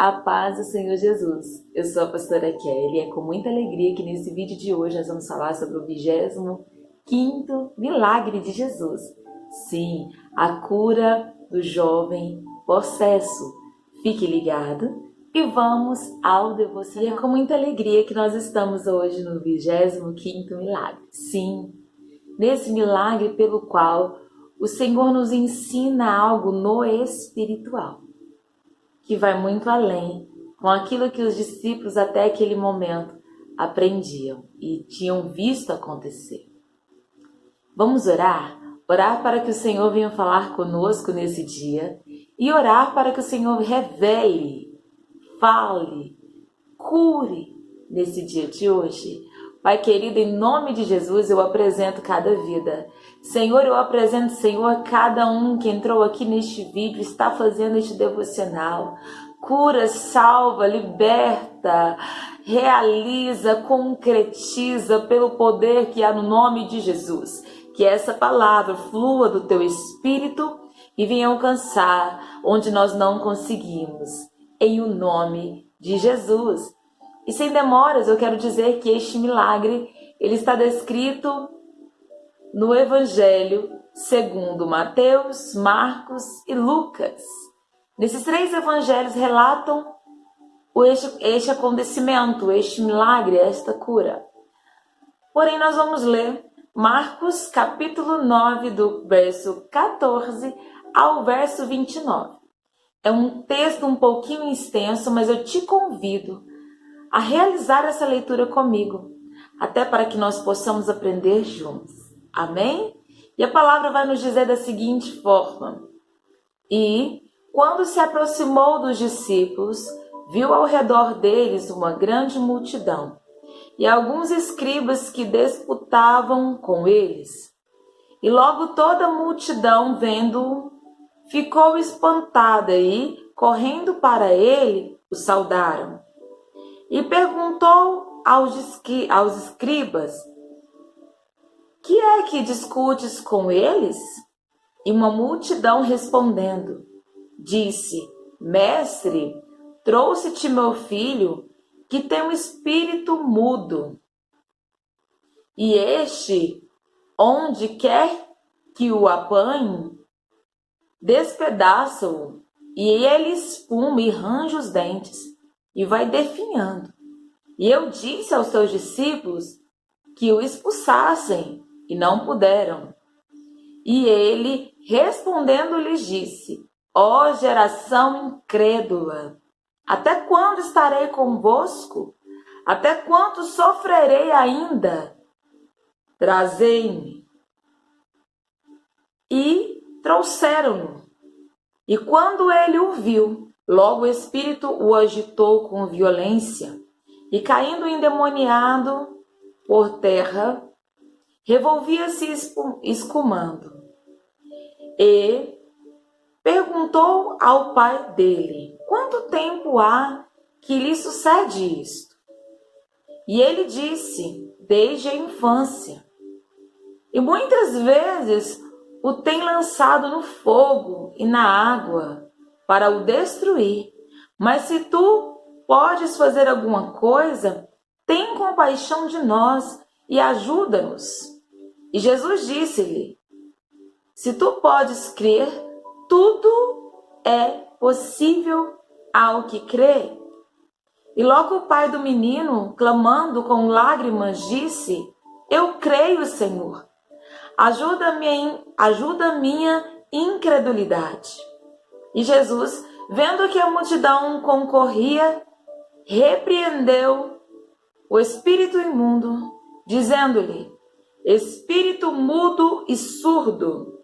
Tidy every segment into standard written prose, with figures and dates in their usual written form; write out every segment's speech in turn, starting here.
A paz do Senhor Jesus. Eu sou a pastora Kelly e é com muita alegria que nesse vídeo de hoje nós vamos falar sobre o 25º milagre de Jesus. Sim, a cura do jovem possesso. Fique ligado e vamos ao devocional. E é com muita alegria que nós estamos hoje no 25º milagre. Sim, nesse milagre pelo qual o Senhor nos ensina algo no espiritual, que vai muito além com aquilo que os discípulos até aquele momento aprendiam e tinham visto acontecer. Vamos orar? Orar para que o Senhor venha falar conosco nesse dia e orar para que o Senhor revele, fale, cure nesse dia de hoje. Pai querido, em nome de Jesus eu apresento cada vida. Senhor, eu apresento, Senhor, cada um que entrou aqui neste vídeo, está fazendo este devocional. Cura, salva, liberta, realiza, concretiza pelo poder que há no nome de Jesus. Que essa palavra flua do teu Espírito e venha alcançar onde nós não conseguimos. Em o nome de Jesus. E sem demoras, eu quero dizer que este milagre, ele está descrito no Evangelho segundo Mateus, Marcos e Lucas. Nesses três evangelhos relatam este acontecimento, este milagre, esta cura. Porém, nós vamos ler Marcos capítulo 9, do verso 14 ao verso 29. É um texto um pouquinho extenso, mas eu te convido a realizar essa leitura comigo, até para que nós possamos aprender juntos. Amém? E a palavra vai nos dizer da seguinte forma: E, quando se aproximou dos discípulos, viu ao redor deles uma grande multidão, e alguns escribas que disputavam com eles. E logo toda a multidão, vendo-o, ficou espantada e, correndo para ele, o saudaram. E perguntou aos escribas: Que é que discutes com eles? E uma multidão respondendo, disse: Mestre, trouxe-te meu filho, que tem um espírito mudo. E este, onde quer que o apanhe, despedaça-o, e ele espuma e range os dentes, e vai definhando. E eu disse aos seus discípulos que o expulsassem, e não puderam. E ele, respondendo, lhes disse: Ó geração incrédula, até quando estarei convosco? Até quando sofrerei ainda? Trazei-me. E trouxeram-no. E quando ele o viu, logo o espírito o agitou com violência, e caindo endemoniado por terra, revolvia-se escumando. E perguntou ao pai dele: Quanto tempo há que lhe sucede isto? E ele disse: Desde a infância. E muitas vezes o tem lançado no fogo e na água para o destruir. Mas se tu podes fazer alguma coisa, tem compaixão de nós e ajuda-nos. E Jesus disse-lhe: Se tu podes crer, tudo é possível ao que crê. E logo o pai do menino, clamando com lágrimas, disse: Eu creio, Senhor. Ajuda a minha incredulidade. E Jesus, vendo que a multidão concorria, repreendeu o espírito imundo, dizendo-lhe: Espírito mudo e surdo,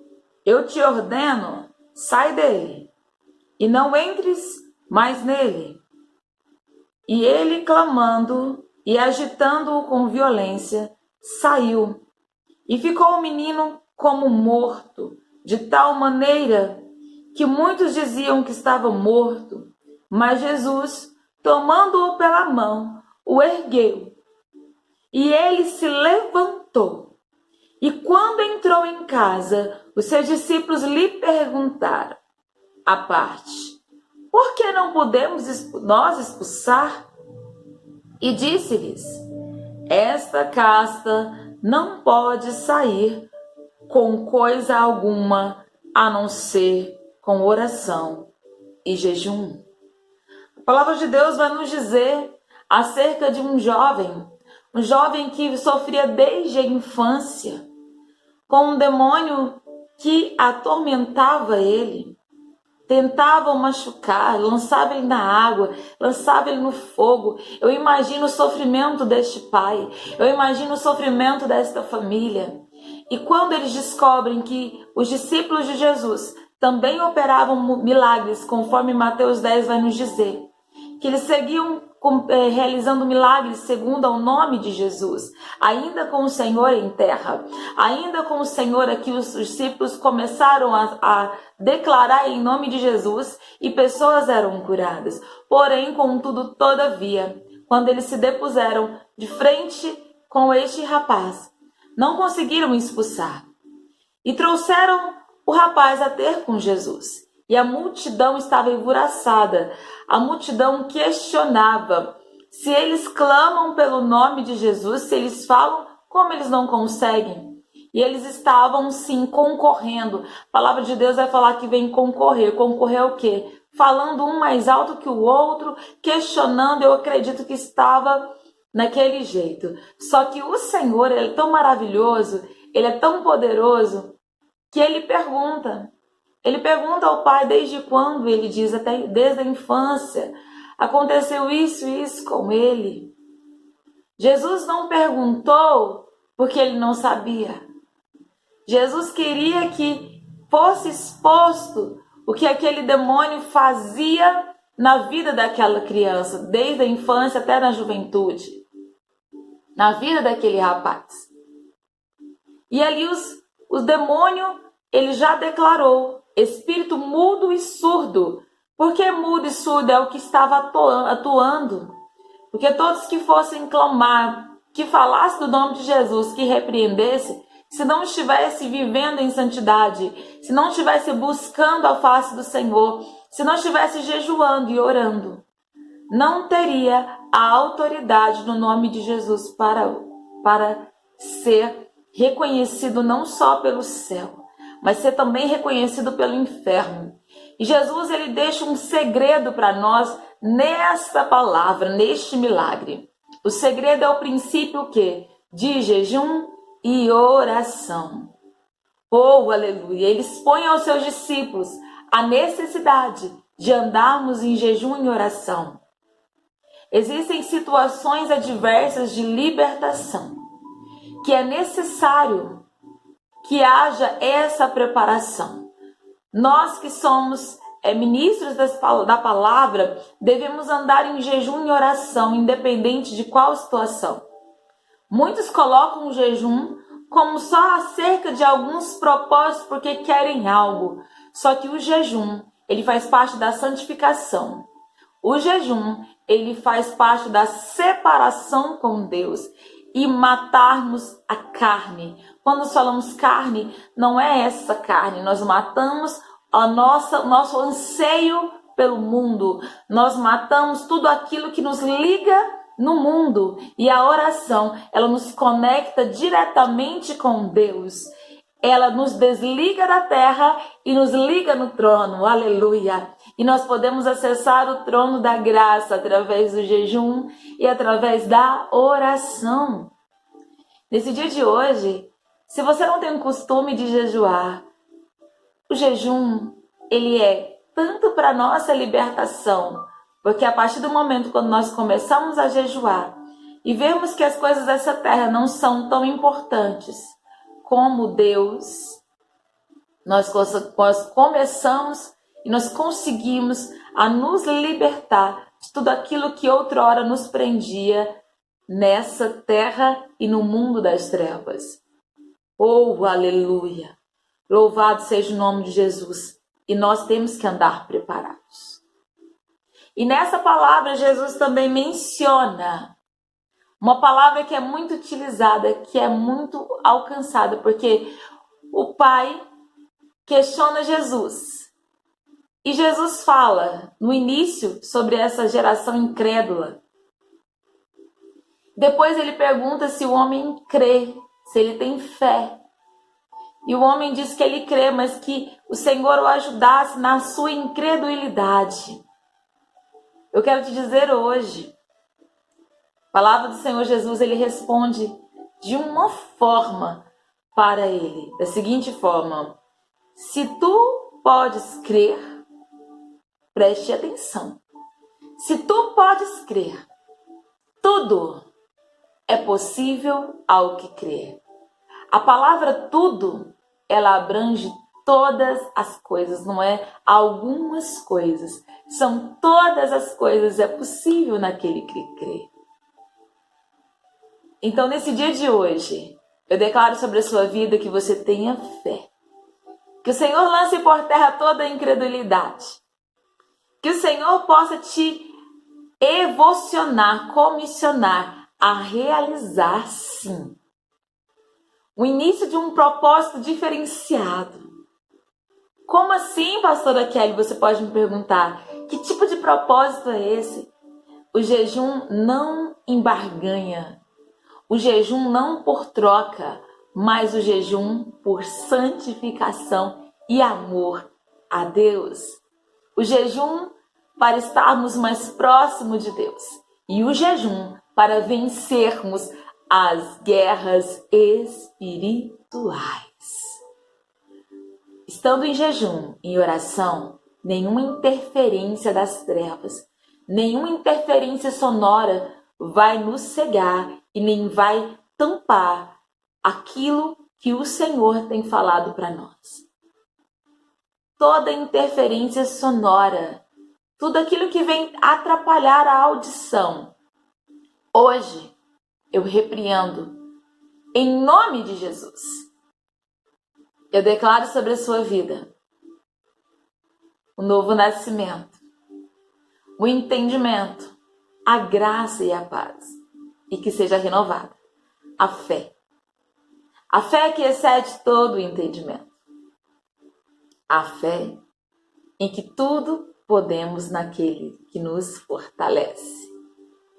eu te ordeno, sai dele, e não entres mais nele. E ele, clamando e agitando-o com violência, saiu. E ficou o menino como morto, de tal maneira que muitos diziam que estava morto. Mas Jesus, tomando-o pela mão, o ergueu. E ele se levantou. E quando entrou em casa, os seus discípulos lhe perguntaram à parte: por que não podemos nós expulsar? E disse-lhes: esta casta não pode sair com coisa alguma, a não ser com oração e jejum. A palavra de Deus vai nos dizer acerca de um jovem que sofria desde a infância com um demônio que atormentava ele, tentava o machucar, lançava ele na água, lançava ele no fogo. Eu imagino o sofrimento deste pai, eu imagino o sofrimento desta família. E quando eles descobrem que os discípulos de Jesus também operavam milagres, conforme Mateus 10 vai nos dizer, que eles seguiam realizando milagres segundo ao nome de Jesus, ainda com o Senhor em terra, ainda com o Senhor aqui, os discípulos começaram a declarar em nome de Jesus e pessoas eram curadas. Porém, contudo, todavia, quando eles se depuseram de frente com este rapaz, não conseguiram expulsar e trouxeram o rapaz a ter com Jesus. E a multidão estava envuraçada, a multidão questionava se eles clamam pelo nome de Jesus, se eles falam, como eles não conseguem. E eles estavam sim concorrendo. A palavra de Deus vai falar que vem concorrer. Concorrer o quê? Falando um mais alto que o outro, questionando. Eu acredito que estava naquele jeito. Só que o Senhor, ele é tão maravilhoso, ele é tão poderoso, que ele pergunta. Ele pergunta ao pai desde quando, ele diz, até desde a infância, aconteceu isso e isso com ele. Jesus não perguntou porque ele não sabia. Jesus queria que fosse exposto o que aquele demônio fazia na vida daquela criança, desde a infância até na juventude, na vida daquele rapaz. E ali o demônio, ele já declarou, espírito mudo e surdo. Por que mudo e surdo? É o que estava atuando. Porque todos que fossem clamar, que falasse do nome de Jesus, que repreendesse, se não estivesse vivendo em santidade, se não estivesse buscando a face do Senhor, se não estivesse jejuando e orando, não teria a autoridade no nome de Jesus para ser reconhecido não só pelo céu, mas ser também reconhecido pelo inferno. E Jesus, ele deixa um segredo para nós nesta palavra, neste milagre. O segredo é o princípio que? De jejum e oração. Oh, aleluia! Ele expõe aos seus discípulos a necessidade de andarmos em jejum e oração. Existem situações adversas de libertação que é necessário que haja essa preparação. Nós que somos ministros da palavra, devemos andar em jejum e oração, independente de qual situação. Muitos colocam o jejum como só acerca de alguns propósitos porque querem algo. Só que o jejum, ele faz parte da santificação. O jejum, ele faz parte da separação com Deus e matarmos a carne. Quando nós falamos carne, não é essa carne. Nós matamos o nosso anseio pelo mundo. Nós matamos tudo aquilo que nos liga no mundo. E a oração, ela nos conecta diretamente com Deus. Ela nos desliga da terra e nos liga no trono. Aleluia! E nós podemos acessar o trono da graça através do jejum e através da oração. Nesse dia de hoje, se você não tem o costume de jejuar, o jejum, ele é tanto para nossa libertação, porque a partir do momento quando nós começamos a jejuar e vemos que as coisas dessa terra não são tão importantes como Deus, nós começamos e nós conseguimos a nos libertar de tudo aquilo que outrora nos prendia nessa terra e no mundo das trevas. Oh, aleluia! Louvado seja o nome de Jesus. E nós temos que andar preparados. E nessa palavra Jesus também menciona uma palavra que é muito utilizada, que é muito alcançada, porque o Pai questiona Jesus. E Jesus fala no início sobre essa geração incrédula. Depois ele pergunta se o homem crê, se ele tem fé. E o homem diz que ele crê, mas que o Senhor o ajudasse na sua incredulidade. Eu quero te dizer hoje, a palavra do Senhor Jesus, ele responde de uma forma para ele, da seguinte forma: se tu podes crer, preste atenção. Se tu podes crer, tudo é possível ao que crer. A palavra tudo, ela abrange todas as coisas, não é algumas coisas. São todas as coisas, é possível naquele que crê. Então, nesse dia de hoje, eu declaro sobre a sua vida que você tenha fé. Que o Senhor lance por terra toda a incredulidade. Que o Senhor possa te evocionar, comissionar a realizar, sim, o início de um propósito diferenciado. Como assim, pastora Kelly? Você pode me perguntar. Que tipo de propósito é esse? O jejum não embarganha. O jejum não por troca, mas o jejum por santificação e amor a Deus. O jejum para estarmos mais próximos de Deus. E o jejum para vencermos as guerras espirituais. Estando em jejum, em oração, nenhuma interferência das trevas, nenhuma interferência sonora vai nos cegar e nem vai tampar aquilo que o Senhor tem falado para nós. Toda interferência sonora, tudo aquilo que vem atrapalhar a audição, hoje eu repreendo em nome de Jesus. Eu declaro sobre a sua vida o novo nascimento, o entendimento, a graça e a paz, e que seja renovada a fé. A fé que excede todo o entendimento. A fé em que tudo podemos naquele que nos fortalece.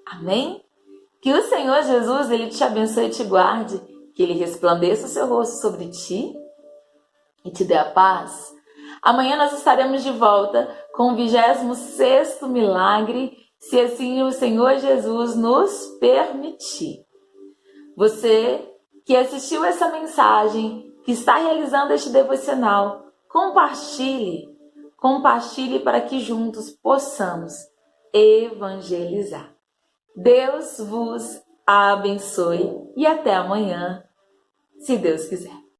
Amém? Que o Senhor Jesus, ele te abençoe e te guarde, que ele resplandeça o seu rosto sobre ti e te dê a paz. Amanhã nós estaremos de volta com o 26º milagre, se assim o Senhor Jesus nos permitir. Você que assistiu essa mensagem, que está realizando este devocional, compartilhe para que juntos possamos evangelizar. Deus vos abençoe e até amanhã, se Deus quiser.